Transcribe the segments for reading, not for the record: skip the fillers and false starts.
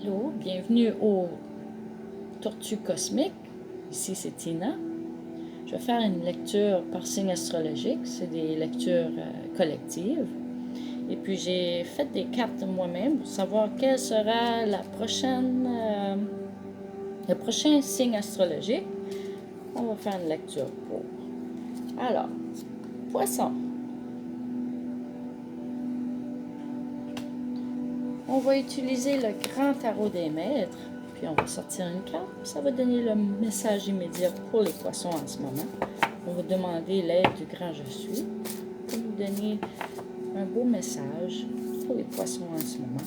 Allô, bienvenue au Tortue Cosmique. Ici, c'est Tina. Je vais faire une lecture par signe astrologique. C'est des lectures collectives. Et puis, j'ai fait des cartes moi-même pour savoir quel sera le prochain signe astrologique. On va faire une lecture pour. Alors, Poisson. On va utiliser le grand tarot des maîtres. Puis on va sortir une carte. Ça va donner le message immédiat pour les poissons en ce moment. On va demander l'aide du grand je suis pour nous donner un beau message pour les poissons en ce moment.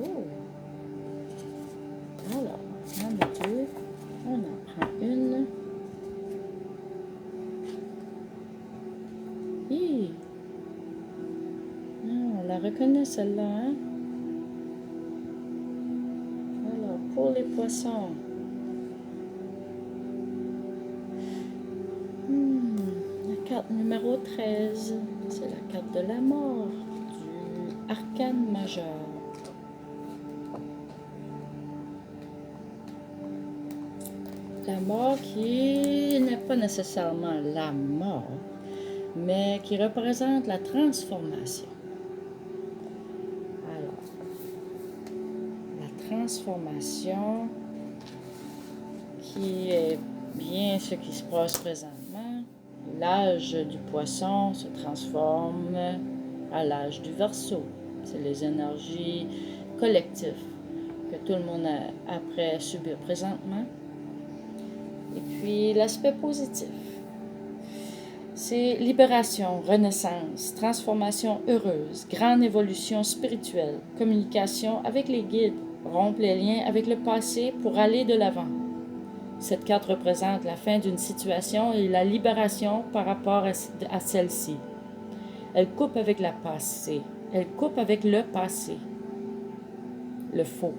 Oh! Alors, on en a deux. On en prend une. Hi! Ah, on la reconnaît celle-là, hein? Alors, pour les poissons. La carte numéro 13. C'est la carte de la mort du arcane majeur. La mort qui n'est pas nécessairement la mort, mais qui représente la transformation. Alors, la transformation qui est bien ce qui se passe présentement. L'âge du poisson se transforme à l'âge du Verseau. C'est les énergies collectives que tout le monde a après subir présentement. Et puis l'aspect positif, c'est libération, renaissance, transformation heureuse, grande évolution spirituelle, communication avec les guides, rompre les liens avec le passé pour aller de l'avant. Cette carte représente la fin d'une situation et la libération par rapport à celle-ci. Elle coupe avec la passé, elle coupe avec le passé, le faux,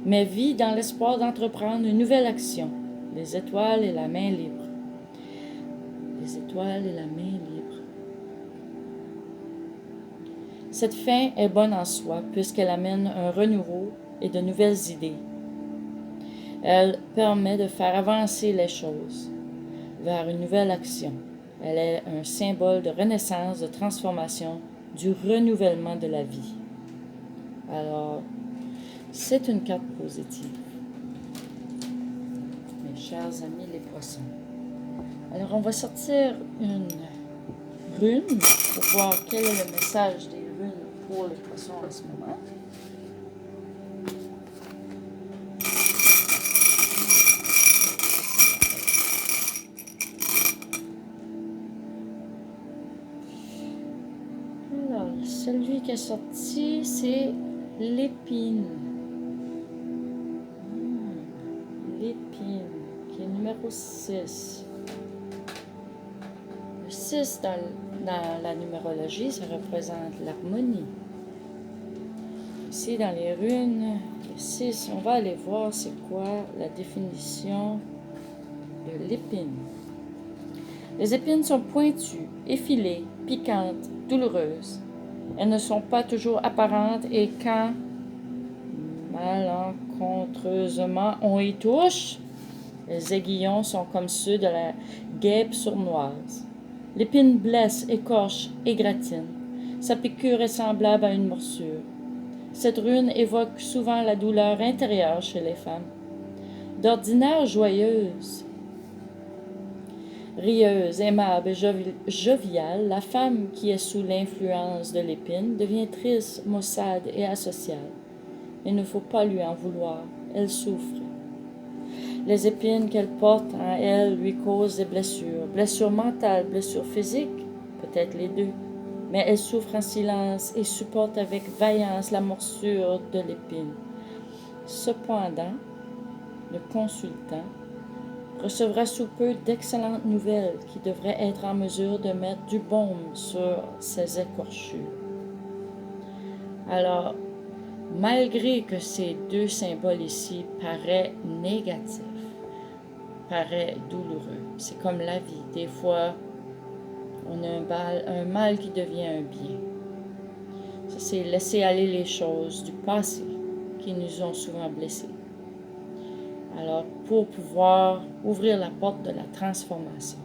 mais vit dans l'espoir d'entreprendre une nouvelle action. Les étoiles et la main libre. Les étoiles et la main libre. Cette fin est bonne en soi puisqu'elle amène un renouveau et de nouvelles idées. Elle permet de faire avancer les choses vers une nouvelle action. Elle est un symbole de renaissance, de transformation, du renouvellement de la vie. Alors, c'est une carte positive. Mes chers amis les poissons. Alors, on va sortir une rune pour voir quel est le message des runes pour les poissons en ce moment. Alors, celui qui est sorti, c'est l'épine. L'épine, qui est numéro 6. Le 6 dans la numérologie, ça représente l'harmonie. Ici, dans les runes, le 6, on va aller voir c'est quoi la définition de l'épine. Les épines sont pointues, effilées, piquantes, douloureuses. Elles ne sont pas toujours apparentes et quand malencontreusement on y touche, les aiguillons sont comme ceux de la guêpe sournoise. L'épine blesse, écorche, égratine. Sa piqûre est semblable à une morsure. Cette rune évoque souvent la douleur intérieure chez les femmes. D'ordinaire joyeuse, rieuse, aimable et joviale, la femme qui est sous l'influence de l'épine devient triste, maussade et asociale. Il ne faut pas lui en vouloir, elle souffre. Les épines qu'elle porte en elle lui causent des blessures mentales, blessures physiques, peut-être les deux. Mais elle souffre en silence et supporte avec vaillance la morsure de l'épine. Cependant, le consultant recevra sous peu d'excellentes nouvelles qui devraient être en mesure de mettre du baume sur ses écorchures. Alors, malgré que ces deux symboles ici paraissent négatifs, paraissent douloureux. C'est comme la vie. Des fois, on a un mal qui devient un bien. Ça, c'est laisser aller les choses du passé qui nous ont souvent blessés. Alors, pour pouvoir ouvrir la porte de la transformation.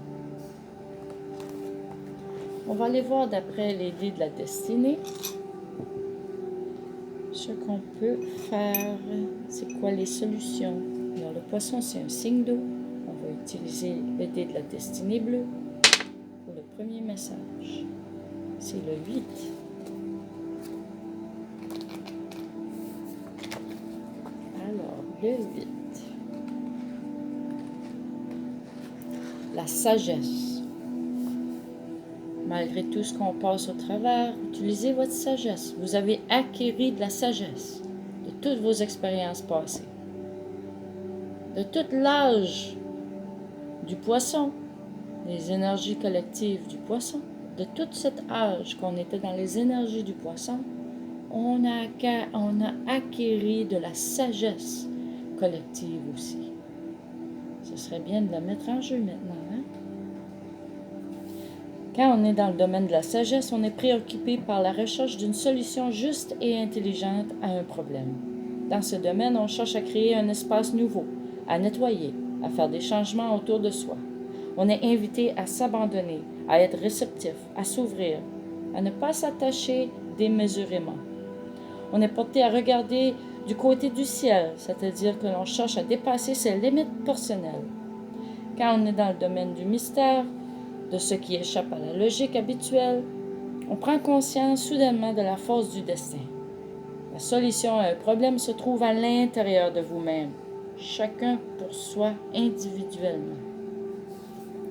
On va aller voir d'après les dés de la destinée. Ce qu'on peut faire, c'est quoi les solutions. Alors, le poisson, c'est un signe d'eau. On va utiliser le dé de la destinée bleue pour le premier message. C'est le 8. Alors, le 8. La sagesse. Malgré tout ce qu'on passe au travers, utilisez votre sagesse. Vous avez acquis de la sagesse de toutes vos expériences passées. De tout l'âge du poisson, les énergies collectives du poisson, de tout cet âge qu'on était dans les énergies du poisson, on a acquis de la sagesse collective aussi. Ce serait bien de la mettre en jeu maintenant, hein? Quand on est dans le domaine de la sagesse, on est préoccupé par la recherche d'une solution juste et intelligente à un problème. Dans ce domaine, on cherche à créer un espace nouveau, à nettoyer, à faire des changements autour de soi. On est invité à s'abandonner, à être réceptif, à s'ouvrir, à ne pas s'attacher démesurément. On est porté à regarder du côté du ciel, c'est-à-dire que l'on cherche à dépasser ses limites personnelles. Quand on est dans le domaine du mystère, de ce qui échappe à la logique habituelle, on prend conscience soudainement de la force du destin. La solution à un problème se trouve à l'intérieur de vous-même, chacun pour soi individuellement.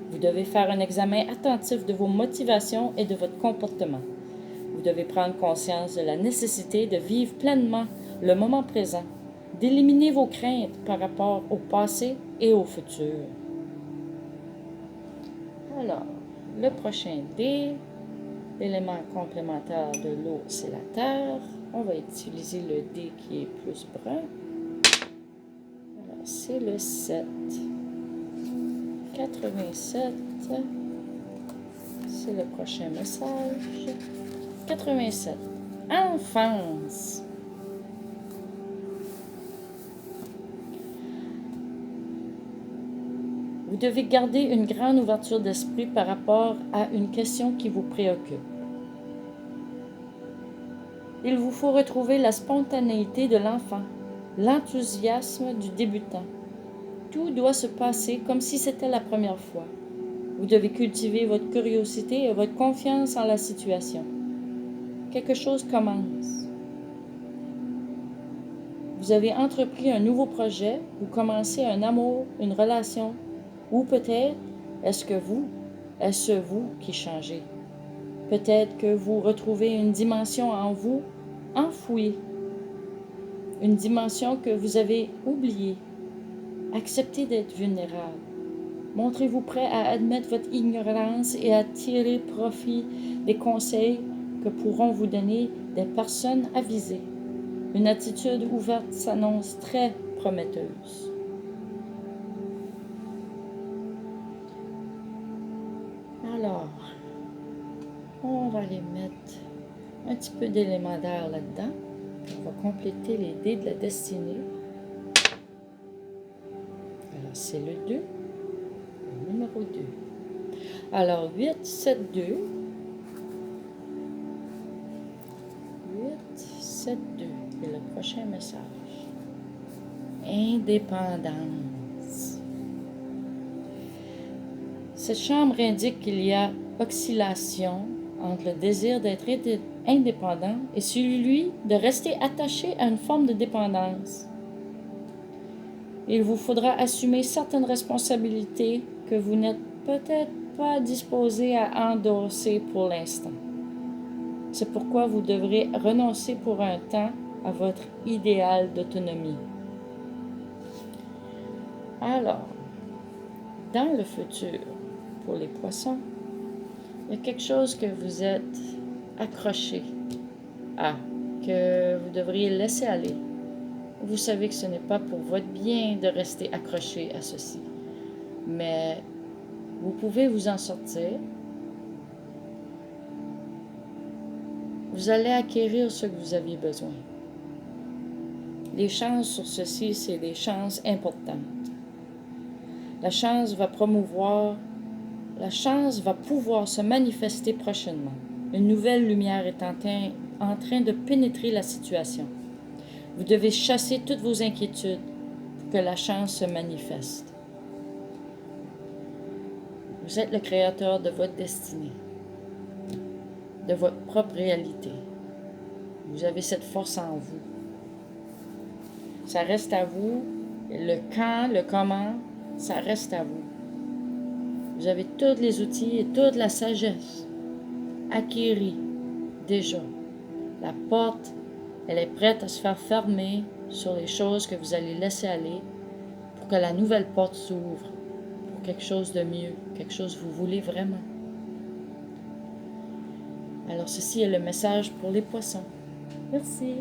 Vous devez faire un examen attentif de vos motivations et de votre comportement. Vous devez prendre conscience de la nécessité de vivre pleinement le moment présent, d'éliminer vos craintes par rapport au passé et au futur. Alors, le prochain dé, l'élément complémentaire de l'eau, c'est la terre. On va utiliser le dé qui est plus brun. Alors, c'est le 7. 87, c'est le prochain message. 87. Enfance. Vous devez garder une grande ouverture d'esprit par rapport à une question qui vous préoccupe. Il vous faut retrouver la spontanéité de l'enfant, l'enthousiasme du débutant. Tout doit se passer comme si c'était la première fois. Vous devez cultiver votre curiosité et votre confiance en la situation. Quelque chose commence. Vous avez entrepris un nouveau projet, vous commencez un amour, une relation, ou peut-être est-ce vous qui changez. Peut-être que vous retrouvez une dimension en vous enfouie, une dimension que vous avez oubliée. Acceptez d'être vulnérable. Montrez-vous prêt à admettre votre ignorance et à tirer profit des conseils que pourront vous donner des personnes avisées. Une attitude ouverte s'annonce très prometteuse. Alors, on va aller mettre un petit peu d'éléments d'air là-dedans. On va compléter les dés de la destinée. Alors, c'est le 2, le numéro 2. Alors, 8, 7, 2. 8, 7, 2. Et le prochain message. Indépendance. Cette chambre indique qu'il y a oscillation entre le désir d'être indépendant et celui de rester attaché à une forme de dépendance. Il vous faudra assumer certaines responsabilités que vous n'êtes peut-être pas disposé à endosser pour l'instant. C'est pourquoi vous devrez renoncer pour un temps à votre idéal d'autonomie. Alors, dans le futur, pour les poissons, il y a quelque chose que vous êtes accroché à, que vous devriez laisser aller. Vous savez que ce n'est pas pour votre bien de rester accroché à ceci, mais vous pouvez vous en sortir. Vous allez acquérir ce que vous aviez besoin. Les chances sur ceci, c'est des chances importantes. La chance va pouvoir se manifester prochainement. Une nouvelle lumière est en train de pénétrer la situation. Vous devez chasser toutes vos inquiétudes pour que la chance se manifeste. Vous êtes le créateur de votre destinée, de votre propre réalité. Vous avez cette force en vous. Ça reste à vous. Le quand, le comment, ça reste à vous. Vous avez tous les outils et toute la sagesse acquérie déjà. La porte, elle est prête à se faire fermer sur les choses que vous allez laisser aller pour que la nouvelle porte s'ouvre pour quelque chose de mieux, quelque chose que vous voulez vraiment. Alors ceci est le message pour les poissons. Merci.